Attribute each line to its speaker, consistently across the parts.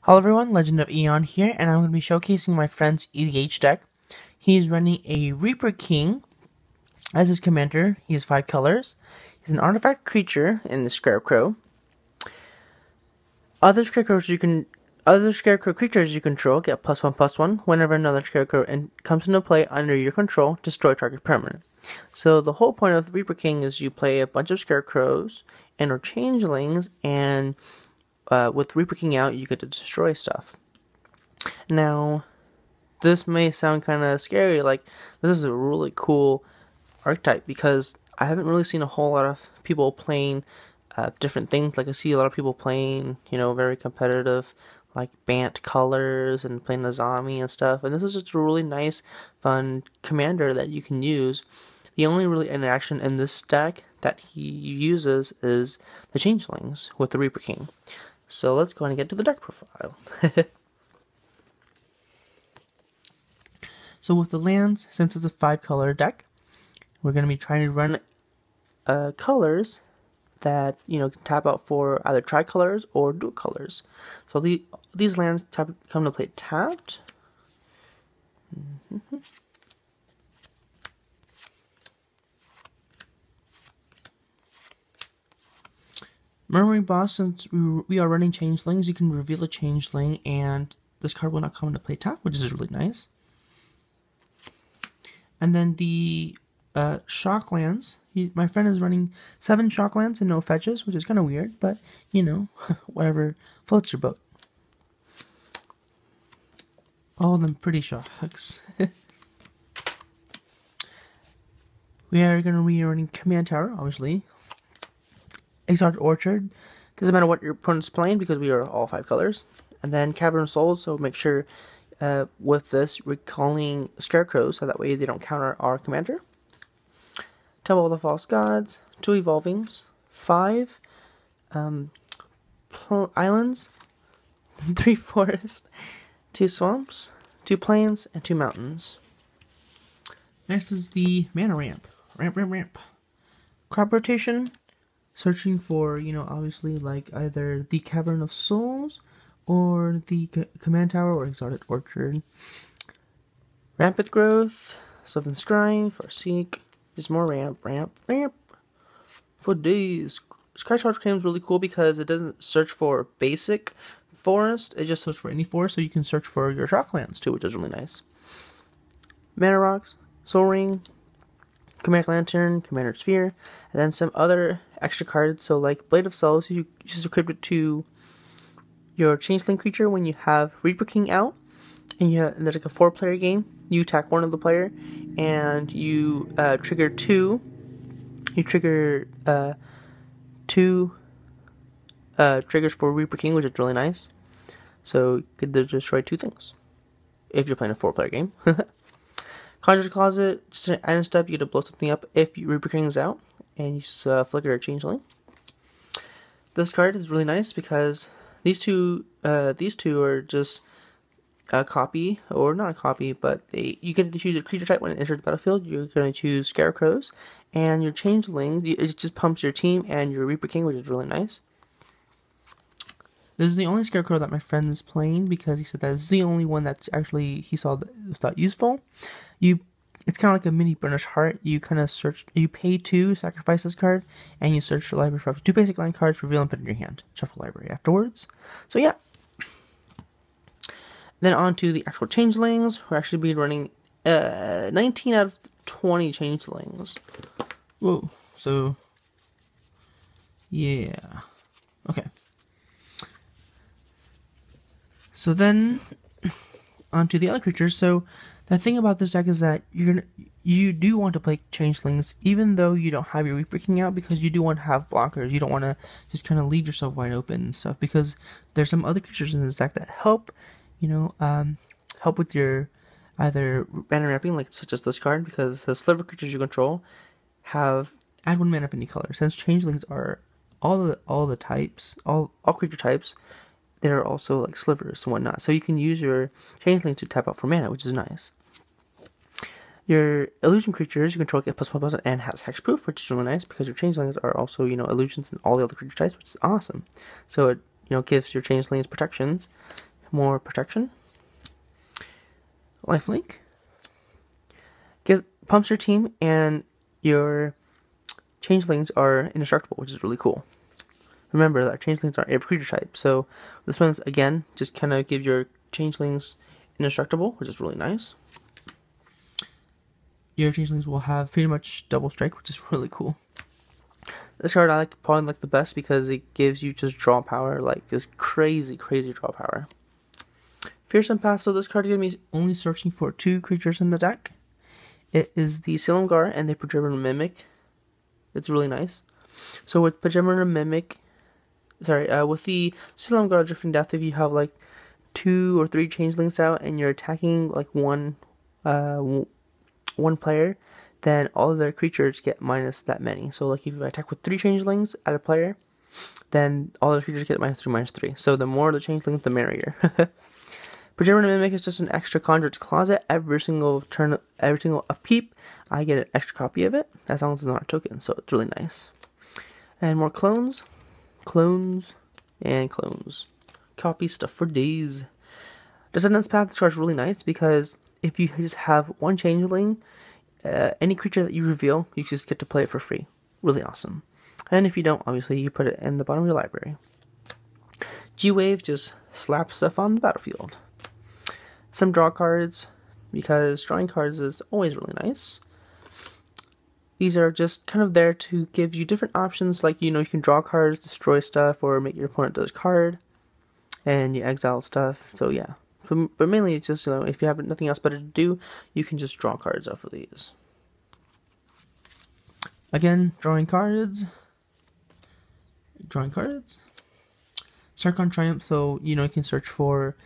Speaker 1: Hello everyone, Legend of Eon here, and I'm going to be showcasing my friend's EDH deck. He's running a Reaper King as his commander. He has 5 colors. He's an artifact creature in the Scarecrow. Other Scarecrow creatures you control get +1/+1 whenever another Scarecrow comes into play under your control. Destroy target permanent. So the whole point of the Reaper King is you play a bunch of Scarecrows and or Changelings, and with Reaper King out, you get to destroy stuff. Now, this may sound kind of scary, like, this is a really cool archetype, because I haven't really seen a whole lot of people playing different things. Like, I see a lot of people playing, very competitive, like, Bant colors, and playing Azami and stuff, and this is just a really nice, fun commander that you can use. The only really interaction in this deck that he uses is the Changelings with the Reaper King. So let's go ahead and get to the deck profile. So with the lands, since it's a 5-color deck, we're going to be trying to run colors that can tap out for either tricolors or dual colors. So these lands come to play tapped. Memory Boss, since we are running Changelings, you can reveal a Changeling, and this card will not come into play tap, which is really nice. And then the Shock lands, my friend is running 7 Shock lands and no fetches, which is kind of weird, but, whatever floats your boat. All of them pretty shocks. We are going to be running Command Tower, obviously. Exalted Orchard, doesn't matter what your opponent's playing because we are all 5 colors. And then Cavern of Souls, so make sure with this recalling Scarecrows so that way they don't counter our commander. Temple of the False Gods, 2 Evolvings, 5 Islands, 3 Forests, 2 Swamps, 2 Plains, and 2 Mountains. Next is the Mana Ramp. Ramp. Crop Rotation. Searching for, obviously, like, either the Cavern of Souls or the Command Tower or Exalted Orchard. Rampant Growth, Sylvan Scrying, Farseek, just more ramp. For days. Skycharge Claim is really cool because it doesn't search for basic forest, it just searches for any forest, so you can search for your Shocklands too, which is really nice. Mana Rocks, Soul Ring, Commander Lantern, Commander Sphere, and then some other extra cards. So like Blade of Souls, you just equip it to your Changeling creature when you have Reaper King out, and there's like a 4-player game. You attack one of the player, and you trigger 2. You trigger 2 triggers for Reaper King, which is really nice. So you could destroy 2 things if you're playing a 4-player game. Conjure's Closet, just an item step, you get to blow something up if Reaper King is out, and you just flicker a Changeling. This card is really nice because these two are just a copy, or not a copy, but you get to choose a creature type when it enters the battlefield. You're going to choose Scarecrows, and your Changeling, it just pumps your team and your Reaper King, which is really nice. This is the only Scarecrow that my friend is playing because he said that is the only one that's actually he saw that was thought useful. It's kind of like a mini Burnished Heart. You kind of search, you pay 2, sacrifice this card, and you search your library for up to 2 basic land cards, reveal and put in your hand. Shuffle library afterwards. So yeah. Then on to the actual Changelings. We're actually be running 19 out of 20 Changelings. Whoa. So yeah. Okay. So then, onto the other creatures. So the thing about this deck is that you do want to play Changelings, even though you don't have your Reaper King out, because you do want to have blockers. You don't want to just kind of leave yourself wide open and stuff, because there's some other creatures in this deck that help, help with your either mana ramping, like such as this card, because the sliver creatures you control add 1 mana of any color. Since Changelings are all the types, all creature types, there are also like slivers and whatnot, so you can use your Changeling to tap out for mana, which is nice. Your illusion creatures you control get +1/+1 and has hexproof, which is really nice because your Changelings are also illusions and all the other creature types, which is awesome. So it gives your Changelings protections more protection. Lifelink. Pumps your team, and your changelings are indestructible, which is really cool. Remember that changelings are a creature type, so this one's, again, just kind of give your changelings indestructible, which is really nice. Your changelings will have pretty much double strike, which is really cool. This card I probably like the best because it gives you just draw power, like just crazy draw power. Fearsome Path, so this card is going to be only searching for 2 creatures in the deck. It is the Silumgar and the Pajemon Mimic. It's really nice. So with Pajemon Mimic, with the Silumgar Drifting Death, if you have like 2 or 3 changelings out and you're attacking like one player, then all of their creatures get minus that many. So like if you attack with 3 changelings at a player, then all the creatures get -3/-3. So the more the changelings, the merrier. Pajemon Mimic is just an extra Conjure's Closet. Every single upkeep, I get an extra copy of it, as long as it's not a token, so it's really nice. And more clones. Clones, and clones. Copy stuff for days. Descendants Path, this card's really nice, because if you just have 1 changeling, any creature that you reveal, you just get to play it for free. Really awesome. And if you don't, obviously, you put it in the bottom of your library. G-Wave just slaps stuff on the battlefield. Some draw cards, because drawing cards is always really nice. These are just kind of there to give you different options, like, you can draw cards, destroy stuff, or make your opponent discard, and you exile stuff, so yeah. But mainly it's just, if you have nothing else better to do, you can just draw cards off of these. Again, drawing cards. Sarkhan Triumph, so, you can search for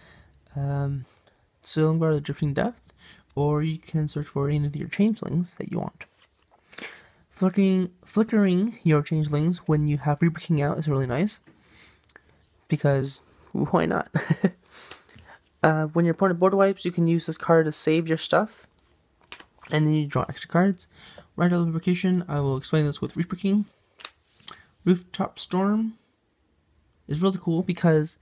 Speaker 1: Silumgar the Drifting Death, or you can search for any of your changelings that you want. Flickering your changelings when you have Reaper King out is really nice, because why not? When your opponent board wipes, you can use this card to save your stuff, and then you draw extra cards. Right of Lubrication, I will explain this with Reaper King. Rooftop Storm is really cool because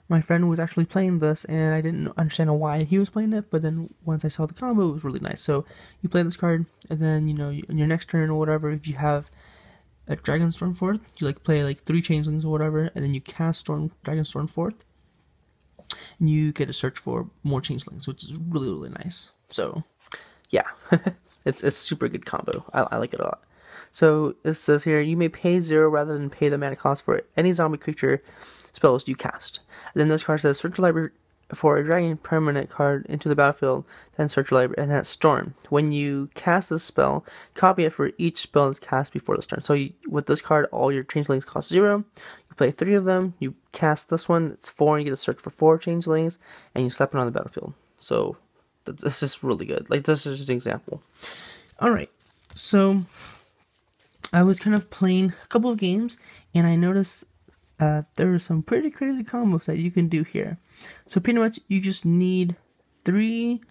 Speaker 1: my friend was actually playing this and I didn't understand why he was playing it, but then once I saw the combo, it was really nice. So you play this card, and then in your next turn or whatever, if you have a Dragon Storm Forth, you play 3 changelings or whatever, and then you cast Dragon Storm Forth, and you get to search for more changelings, which is really nice. So yeah, it's super good combo. I like it a lot. So it says here, you may pay 0 rather than pay the mana cost for any zombie creature spells you cast. And then this card says, search your library for a dragon permanent card into the battlefield, then search your library, and that's Storm. When you cast this spell, copy it for each spell that's cast before this turn. So with this card, all your changelings cost 0. You play 3 of them, you cast this one, it's 4, and you get to search for 4 changelings, and you slap it on the battlefield. So this is really good. This is just an example. Alright, so I was kind of playing a couple of games, and I noticed there are some pretty crazy combos that you can do here. So pretty much you just need 3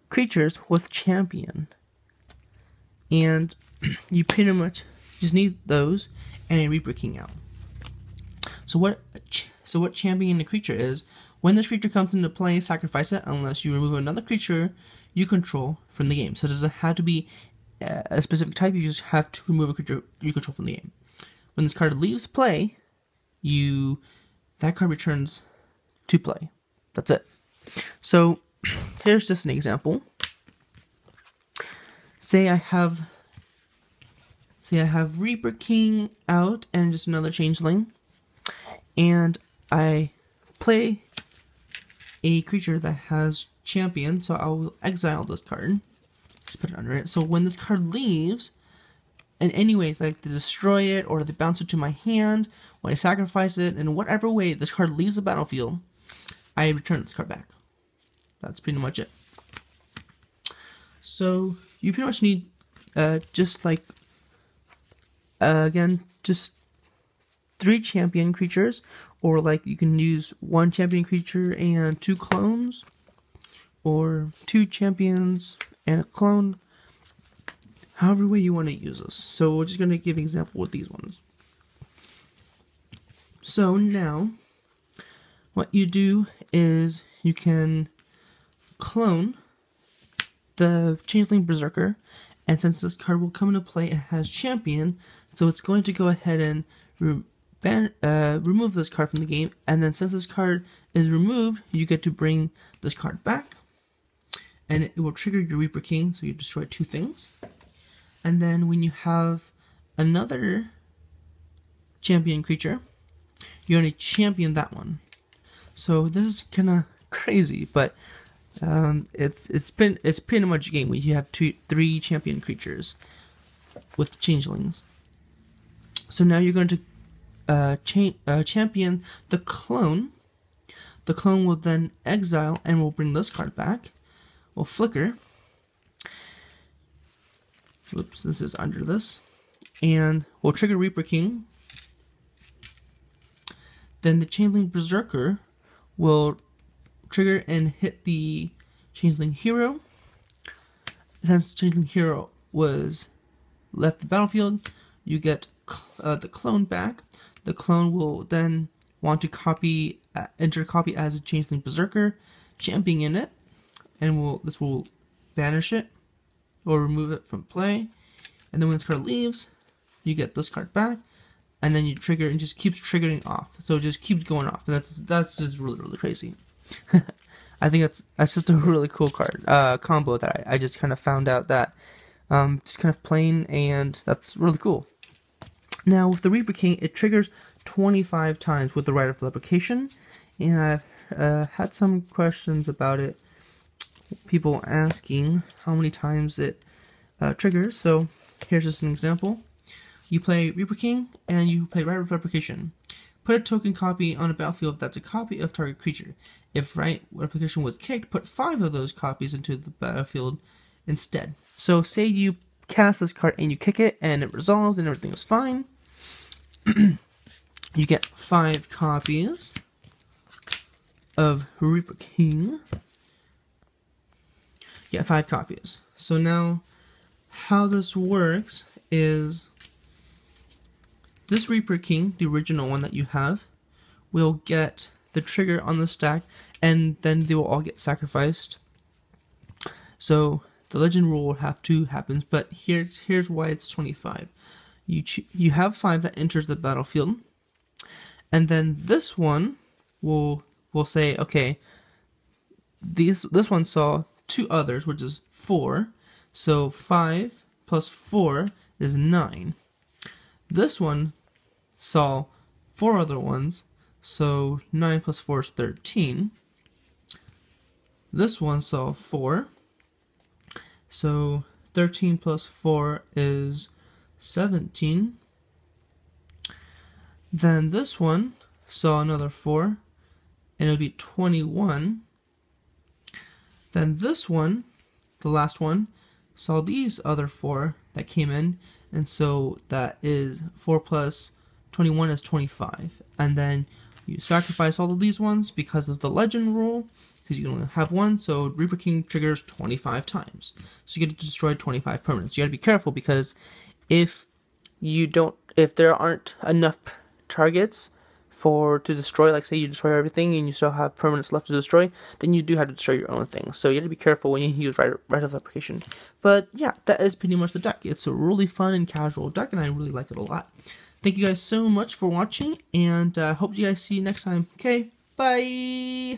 Speaker 1: creatures with champion, and you pretty much just need those and a Reaper King out. So what champion the creature is: when this creature comes into play, sacrifice it unless you remove another creature you control from the game. So it doesn't have to be a specific type, you just have to remove a creature you control from the game. When this card leaves play, that card returns to play. That's it. So here's just an example. Say I have Reaper King out and just another changeling, and I play a creature that has champion, so I will exile this card. Just put it under it. So when this card leaves, in any way, to destroy it, or to bounce it to my hand, or I sacrifice it, in whatever way this card leaves the battlefield, I return this card back. That's pretty much it. So you pretty much need again, just 3 champion creatures, or you can use 1 champion creature and 2 clones, or 2 champions and a clone. However way you want to use this. So we're just going to give an example with these ones. So now, what you do is you can clone the Changeling Berserker, and since this card will come into play, it has Champion, so it's going to go ahead and remove this card from the game, and then since this card is removed, you get to bring this card back, and it will trigger your Reaper King, so you destroy 2 things. And then when you have another champion creature, you're going to champion that one. So this is kind of crazy, but it's pretty much a game where you have 3 champion creatures with changelings. So now you're going to champion the clone. The clone will then exile and will bring this card back. Will flicker. Whoops, this is under this. And we'll trigger Reaper King. Then the Changeling Berserker will trigger and hit the Changeling Hero. Since the Changeling Hero was left the battlefield, you get the clone back. The clone will then want to enter a copy as a Changeling Berserker, championing it, and this will banish it or remove it from play. And then when this card leaves, you get this card back, and then you trigger and just keeps triggering off. So it just keeps going off, and that's just really crazy. I think that's just a really cool card combo that I just kind of found out that just kind of playing, and that's really cool. Now with the Reaper King, it triggers 25 times with the right of replication, and I've had some questions about it. People asking how many times it triggers. So here's just an example. You play Reaper King and you play right of replication. Put a token copy on a battlefield that's a copy of target creature. If right replication was kicked, put 5 of those copies into the battlefield instead. So say you cast this card and you kick it and it resolves and everything is fine. You get 5 copies of Reaper King. Yeah, 5 copies. So now how this works is this Reaper King, the original one that you have, will get the trigger on the stack, and then they will all get sacrificed. So the legend rule will have to happen, but here's why it's 25. You have 5 that enters the battlefield, and then this one will say, okay, this one saw 2 others, which is 4. So 5 plus 4 is 9. This one saw 4 other ones, so 9 plus 4 is 13. This one saw 4, so 13 plus 4 is 17. Then this one saw another 4, and it would be 21. Then this one, the last one, saw these other 4 that came in, and so that is 4 plus 21 is 25. And then you sacrifice all of these ones because of the legend rule, because you can only have 1, so Reaper King triggers 25 times. So you get to destroy 25 permanents. You gotta be careful, because if there aren't enough targets to destroy, like say you destroy everything and you still have permanents left to destroy, then you do have to destroy your own things. So you have to be careful when you use right of application. But yeah, that is pretty much the deck. It's a really fun and casual deck, and I really like it a lot. Thank you guys so much for watching, and hope you guys see you next time. Okay, bye!